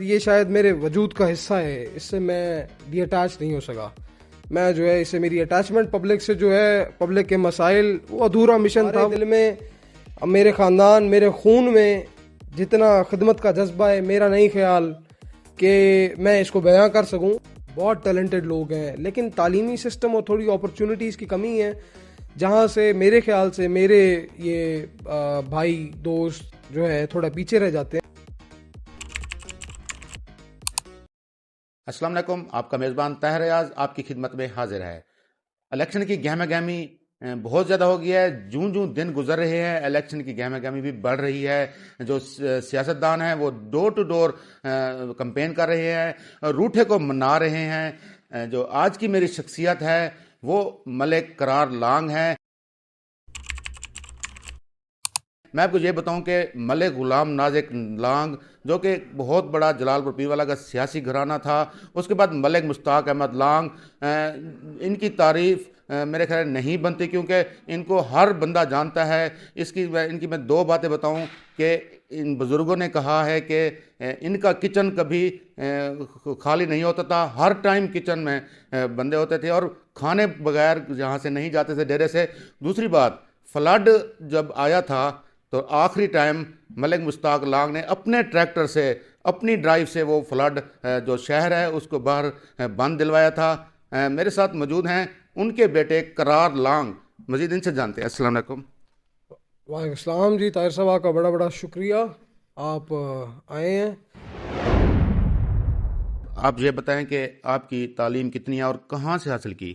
یہ شاید میرے وجود کا حصہ ہے، اس سے میں ڈی اٹیچ نہیں ہو سکا. میں جو ہے اس سے میری اٹیچمنٹ پبلک سے جو ہے، پبلک کے مسائل، وہ ادھورا مشن تھا دل میں. میرے خاندان، میرے خون میں جتنا خدمت کا جذبہ ہے، میرا نہیں خیال کہ میں اس کو بیاں کر سکوں. بہت ٹیلنٹڈ لوگ ہیں، لیکن تعلیمی سسٹم اور تھوڑی اپرچونٹیز کی کمی ہے، جہاں سے میرے خیال سے میرے یہ بھائی دوست جو ہے تھوڑا پیچھے رہ جاتے ہیں. السلام علیکم. آپ کا میزبان طاہر ریاض آپ کی خدمت میں حاضر ہے. الیکشن کی گہمہ گہمی بہت زیادہ ہو گیا ہے. جوں جوں دن گزر رہے ہیں الیکشن کی گہمہ گہمی بھی بڑھ رہی ہے. جو سیاستدان ہیں وہ ڈور ٹو ڈور کمپین کر رہے ہیں، روٹھے کو منا رہے ہیں. جو آج کی میری شخصیت ہے وہ ملک قرار لانگ ہے. میں آپ کو یہ بتاؤں کہ ملک غلام نازک لانگ جو کہ بہت بڑا جلال پور پیروالا کا سیاسی گھرانہ تھا، اس کے بعد ملک مشتاق احمد لانگ، ان کی تعریف میرے خیال نہیں بنتی، کیونکہ ان کو ہر بندہ جانتا ہے. ان کی میں دو باتیں بتاؤں کہ ان بزرگوں نے کہا ہے کہ ان کا کچن کبھی خالی نہیں ہوتا تھا، ہر ٹائم کچن میں بندے ہوتے تھے اور کھانے بغیر جہاں سے نہیں جاتے تھے ڈیرے سے. دوسری بات، فلڈ جب آیا تھا تو آخری ٹائم ملک مشتاق لانگ نے اپنے ٹریکٹر سے، اپنی ڈرائیو سے وہ فلڈ جو شہر ہے اس کو باہر بند دلوایا تھا. میرے ساتھ موجود ہیں ان کے بیٹے قرار لانگ. مزید ان سے جانتے ہیں. السلام علیکم. وعلیکم السلام جی. طاہر صاحب آپ کا بڑا بڑا شکریہ، آپ آئے ہیں. آپ یہ بتائیں کہ آپ کی تعلیم کتنی ہے اور کہاں سے حاصل کی؟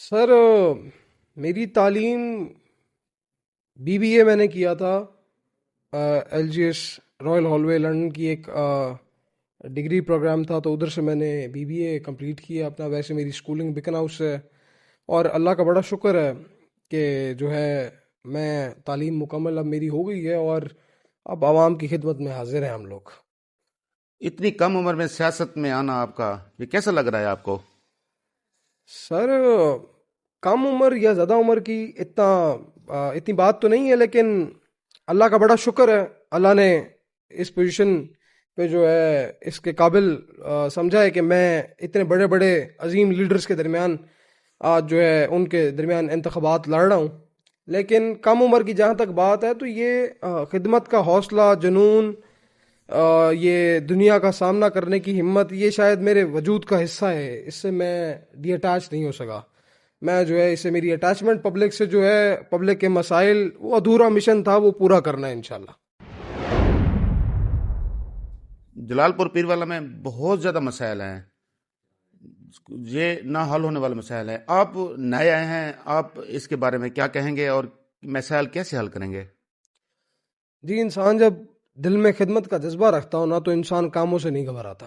سر میری تعلیم BBA میں نے کیا تھا LGS رائل ہالوے لنڈن کی ایک ڈگری پروگرام تھا، تو ادھر سے میں نے BBA کمپلیٹ کیا اپنا. ویسے میری سکولنگ بکن ہاؤس ہے، اور اللہ کا بڑا شکر ہے کہ جو ہے میں تعلیم مکمل اب میری ہو گئی ہے، اور اب عوام کی خدمت میں حاضر ہیں ہم لوگ. اتنی کم عمر میں سیاست میں آنا آپ کا یہ کیسا لگ رہا ہے آپ کو؟ سر کم عمر یا زیادہ عمر کی اتنی بات تو نہیں ہے، لیکن اللہ کا بڑا شکر ہے، اللہ نے اس پوزیشن پہ جو ہے اس کے قابل سمجھا ہے کہ میں اتنے بڑے بڑے عظیم لیڈرز کے درمیان آج جو ہے ان کے درمیان انتخابات لڑ رہا ہوں. لیکن کم عمر کی جہاں تک بات ہے تو یہ خدمت کا حوصلہ، جنون، یہ دنیا کا سامنا کرنے کی ہمت، یہ شاید میرے وجود کا حصہ ہے. اس سے میں ڈی اٹیچ نہیں ہو سکا. میں جو ہے اس سے میری اٹیچمنٹ پبلک سے جو ہے، پبلک کے مسائل، وہ ادھورا مشن تھا، وہ پورا کرنا ہے انشاءاللہ. جلال پور پیروالا میں بہت زیادہ مسائل ہیں، یہ نہ حل ہونے والے مسائل ہیں. آپ نئے آئے ہیں، آپ اس کے بارے میں کیا کہیں گے اور مسائل کیسے حل کریں گے؟ جی، انسان جب دل میں خدمت کا جذبہ رکھتا ہو نا تو انسان کاموں سے نہیں گھبراتا.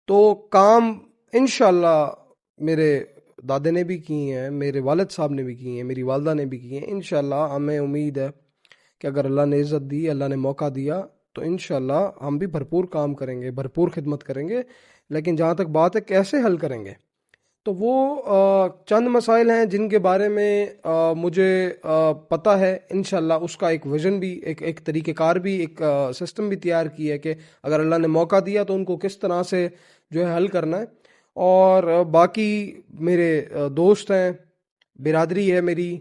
تو کام انشاءاللہ میرے دادے نے بھی کی ہیں، میرے والد صاحب نے بھی کی ہیں، میری والدہ نے بھی کی ہیں. انشاءاللہ ہمیں امید ہے کہ اگر اللہ نے عزت دی، اللہ نے موقع دیا، تو انشاءاللہ ہم بھی بھرپور کام کریں گے، بھرپور خدمت کریں گے. لیکن جہاں تک بات ہے کیسے حل کریں گے، تو وہ چند مسائل ہیں جن کے بارے میں مجھے پتہ ہے. انشاءاللہ اس کا ایک ویژن بھی، ایک طریقہ کار بھی، ایک سسٹم بھی تیار کی ہے کہ اگر اللہ نے موقع دیا تو ان کو کس طرح سے جو ہے حل کرنا ہے. اور باقی میرے دوست ہیں، برادری ہے میری،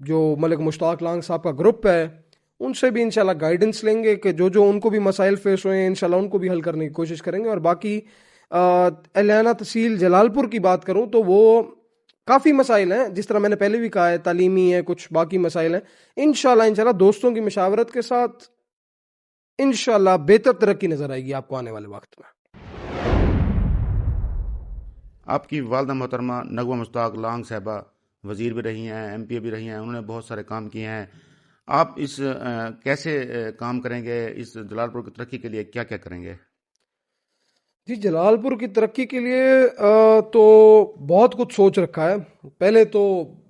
جو ملک مشتاق لانگ صاحب کا گروپ ہے، ان سے بھی انشاءاللہ گائیڈنس لیں گے کہ جو ان کو بھی مسائل فیس ہوئے ہیں انشاءاللہ ان کو بھی حل کرنے کی کوشش کریں گے. اور باقی اعلانہ تحصیل جلال پور کی بات کروں تو وہ کافی مسائل ہیں، جس طرح میں نے پہلے بھی کہا ہے، تعلیمی ہے، کچھ باقی مسائل ہیں. انشاءاللہ دوستوں کی مشاورت کے ساتھ انشاءاللہ بہتر ترقی نظر آئے گی آپ کو آنے والے وقت میں. آپ کی والدہ محترمہ نغمہ مشتاق لانگ صاحبہ وزیر بھی رہی ہیں، MP بھی رہی ہیں، انہوں نے بہت سارے کام کیے ہیں. آپ اس کیسے کام کریں گے، اس جلال پور کی ترقی کے لیے کیا کیا کریں گے؟ جی، جلال پور کی ترقی کے لیے تو بہت کچھ سوچ رکھا ہے. پہلے تو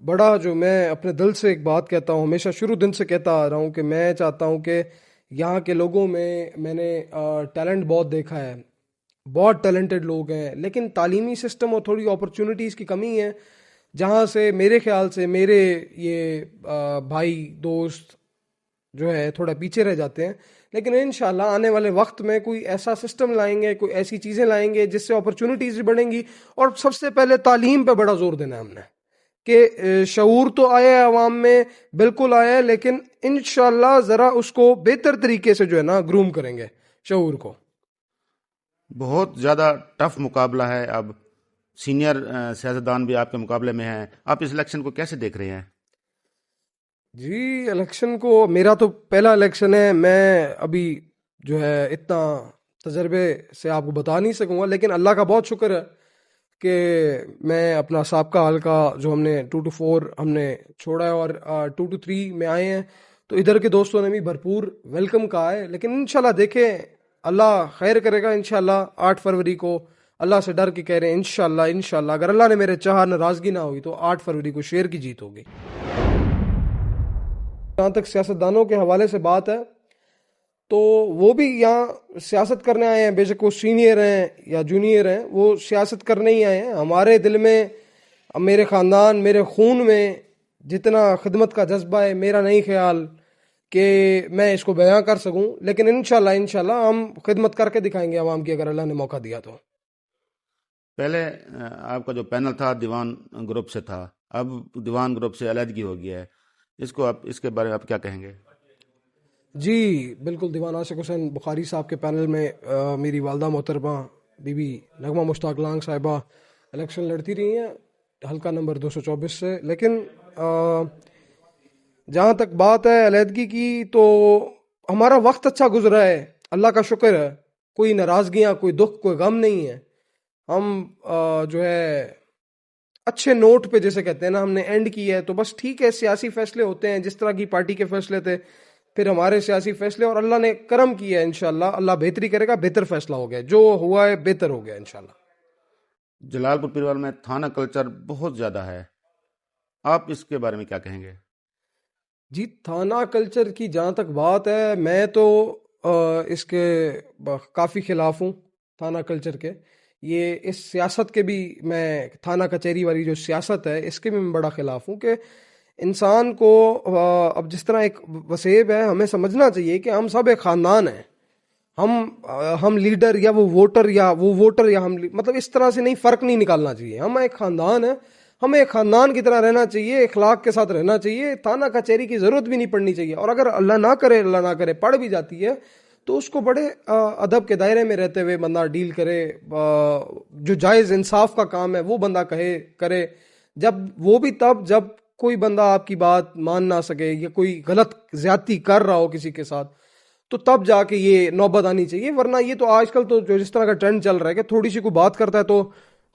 بڑا جو میں اپنے دل سے ایک بات کہتا ہوں، ہمیشہ شروع دن سے کہتا آ رہا ہوں کہ میں چاہتا ہوں کہ یہاں کے لوگوں میں نے ٹیلنٹ بہت دیکھا ہے، بہت ٹیلنٹڈ لوگ ہیں، لیکن تعلیمی سسٹم اور تھوڑی اپرچونٹیز کی کمی ہے، جہاں سے میرے خیال سے میرے یہ بھائی دوست جو ہے تھوڑا پیچھے رہ جاتے ہیں. لیکن انشاءاللہ آنے والے وقت میں کوئی ایسا سسٹم لائیں گے, کوئی ایسی چیزیں لائیں گے جس سے اپرچونٹیز بھی بڑھیں گی. اور سب سے پہلے تعلیم پہ بڑا زور دینا ہے ہم نے, کہ شعور تو آیا ہے عوام میں, بالکل آیا ہے, لیکن انشاءاللہ ذرا اس کو بہتر طریقے سے جو ہے نا گروم کریں گے شعور کو. بہت زیادہ ٹف مقابلہ ہے. اب سینئر سیاستدان بھی آپ کے مقابلے میں ہیں. آپ اس الیکشن کو کیسے دیکھ رہے ہیں؟ جی الیکشن کو, میرا تو پہلا الیکشن ہے, میں ابھی جو ہے اتنا تجربے سے آپ کو بتا نہیں سکوں گا, لیکن اللہ کا بہت شکر ہے کہ میں اپنا سابقہ حلقہ جو ہم نے 2 to 4 ہم نے چھوڑا ہے اور 2 to 3 میں آئے ہیں, تو ادھر کے دوستوں نے بھی بھرپور ویلکم کہا ہے. لیکن انشاءاللہ دیکھیں اللہ خیر کرے گا. انشاءاللہ 8 فروری کو اللہ سے ڈر کے کہہ رہے ہیں انشاءاللہ اگر اللہ نے میرے چاہا ناراضگی نہ ہوئی تو 8 فروری کو شیر کی جیت ہوگی. جہاں تک سیاستدانوں کے حوالے سے بات ہے تو وہ بھی یہاں سیاست کرنے آئے ہیں, بے شک وہ سینئر ہیں یا جونیئر ہیں, وہ سیاست کرنے ہی آئے ہیں. ہمارے دل میں, میرے خاندان, میرے خون میں جتنا خدمت کا جذبہ ہے, میرا نہیں خیال کہ میں اس کو بیان کر سکوں, لیکن انشاءاللہ ہم خدمت کر کے دکھائیں گے عوام کی اگر اللہ نے موقع دیا تو. پہلے آپ کا جو پینل تھا دیوان گروپ سے تھا, اب دیوان گروپ سے علیحدگی ہو گیا ہے, اس کے بارے میں آپ کیا کہیں گے؟ جی بالکل, دیوان عاشق حسین بخاری صاحب کے پینل میں میری والدہ محترمہ بی بی نغمہ مشتاق لانگ صاحبہ الیکشن لڑتی رہی ہیں حلقہ نمبر 224 سے. لیکن جہاں تک بات ہے علیحدگی کی, تو ہمارا وقت اچھا گزرا ہے, اللہ کا شکر ہے, کوئی ناراضگیاں, کوئی دکھ, کوئی غم نہیں ہے. ہم جو ہے اچھے نوٹ پہ جیسے کہتے ہیں نا, ہم نے اینڈ کی ہے, تو بس ٹھیک ہے. سیاسی فیصلے ہوتے ہیں جس طرح کی پارٹی کے فیصلے تھے, پھر ہمارے سیاسی فیصلے, اور اللہ نے کرم کیا ہے. انشاءاللہ اللہ بہتری کرے گا, بہتر فیصلہ ہو گیا, جو ہوا ہے بہتر ہو گیا انشاءاللہ. جلال پور پیروال میں تھانہ کلچر بہت زیادہ ہے, آپ اس کے بارے میں کیا کہیں گے؟ جی تھانہ کلچر کی جہاں تک بات ہے, میں تو اس کے کافی خلاف ہوں تھانہ کلچر کے. یہ اس سیاست کے بھی, میں تھانہ کچہری والی جو سیاست ہے اس کے بھی میں بڑا خلاف ہوں. کہ انسان کو اب جس طرح ایک وسیب ہے, ہمیں سمجھنا چاہیے کہ ہم سب ایک خاندان ہیں. ہم لیڈر یا وہ ووٹر یا ہم, مطلب اس طرح سے نہیں, فرق نہیں نکالنا چاہیے. ہم ایک خاندان ہیں, ہمیں ایک خاندان کی طرح رہنا چاہیے, اخلاق کے ساتھ رہنا چاہیے. تھانہ کچہری کی ضرورت بھی نہیں پڑنی چاہیے, اور اگر اللہ نہ کرے پڑ بھی جاتی ہے تو اس کو بڑے ادب کے دائرے میں رہتے ہوئے بندہ ڈیل کرے. جو جائز انصاف کا کام ہے وہ بندہ کرے. وہ بھی تب جب کوئی بندہ آپ کی بات مان نہ سکے یا کوئی غلط زیادتی کر رہا ہو کسی کے ساتھ, تو تب جا کے یہ نوبت آنی چاہیے. ورنہ یہ تو آج کل تو جو جس طرح کا ٹرینڈ چل رہا ہے کہ تھوڑی سی کوئی بات کرتا ہے تو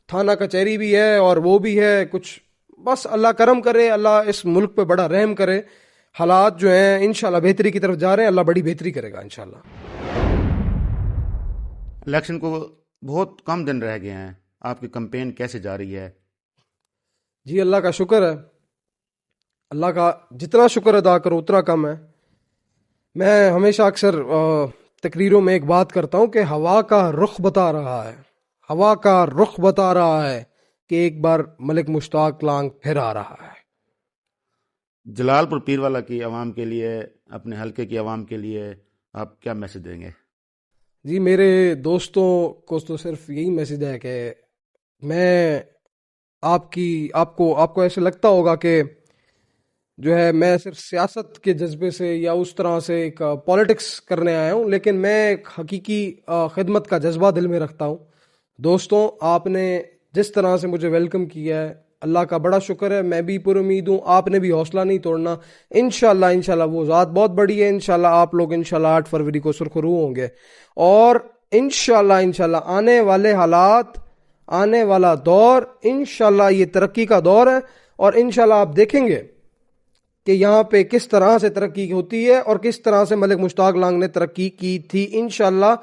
تھانہ کچہری بھی ہے اور وہ بھی ہے کچھ. بس اللہ کرم کرے, اللہ اس ملک پہ بڑا رحم کرے. حالات جو ہیں انشاءاللہ بہتری کی طرف جا رہے ہیں, اللہ بڑی بہتری کرے گا انشاءاللہ. الیکشن کو بہت کم دن رہ گئے ہیں, آپ کی کمپین کیسے جا رہی ہے؟ جی اللہ کا شکر ہے, اللہ کا جتنا شکر ادا کرو اتنا کم ہے. میں ہمیشہ اکثر تقریروں میں ایک بات کرتا ہوں کہ ہوا کا رخ بتا رہا ہے کہ ایک بار ملک مشتاق لانگ پھر آ رہا ہے. جلال پور پیروالا کی عوام کے لیے, اپنے حلقے کی عوام کے لیے آپ کیا میسج دیں گے؟ جی میرے دوستوں کو تو صرف یہی میسج ہے کہ میں آپ کو ایسے لگتا ہوگا کہ جو ہے میں صرف سیاست کے جذبے سے یا اس طرح سے ایک پالیٹکس کرنے آیا ہوں, لیکن میں ایک حقیقی خدمت کا جذبہ دل میں رکھتا ہوں. دوستوں آپ نے جس طرح سے مجھے ویلکم کیا ہے, اللہ کا بڑا شکر ہے. میں بھی پر امید ہوں, آپ نے بھی حوصلہ نہیں توڑنا. انشاءاللہ وہ ذات بہت بڑی ہے. انشاءاللہ آپ لوگ انشاءاللہ 8 فروری کو سرخرو ہوں گے, اور انشاءاللہ آنے والے حالات, آنے والا دور انشاءاللہ یہ ترقی کا دور ہے. اور انشاءاللہ آپ دیکھیں گے کہ یہاں پہ کس طرح سے ترقی ہوتی ہے اور کس طرح سے ملک مشتاق لانگ نے ترقی کی تھی. انشاءاللہ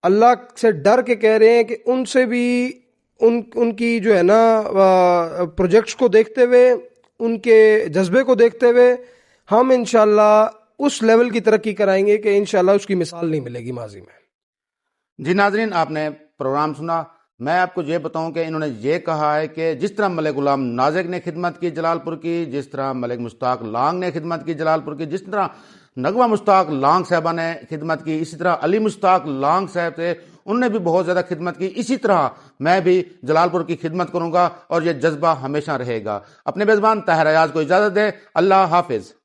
اللہ سے ڈر کے کہہ رہے ہیں کہ ان سے بھی ان کی جو ہے نا پروجیکٹس کو دیکھتے ہوئے, ان کے جذبے کو دیکھتے ہوئے ہم انشاءاللہ اس لیول کی ترقی کرائیں گے کہ انشاءاللہ اس کی مثال نہیں ملے گی ماضی میں. جی ناظرین, آپ نے پروگرام سنا. میں آپ کو یہ بتاؤں کہ انہوں نے یہ کہا ہے کہ جس طرح ملک غلام نازک نے خدمت کی جلال پور کی, جس طرح ملک مشتاق لانگ نے خدمت کی جلال پور کی, جس طرح نغمہ مشتاق لانگ صاحبہ نے خدمت کی، اسی طرح علی مشتاق لانگ صاحب تھے، انہوں نے بھی بہت زیادہ خدمت کی. اسی طرح میں بھی جلال پور کی خدمت کروں گا اور یہ جذبہ ہمیشہ رہے گا. اپنے میزبان طاہر ایاز کو اجازت دیں. اللہ حافظ.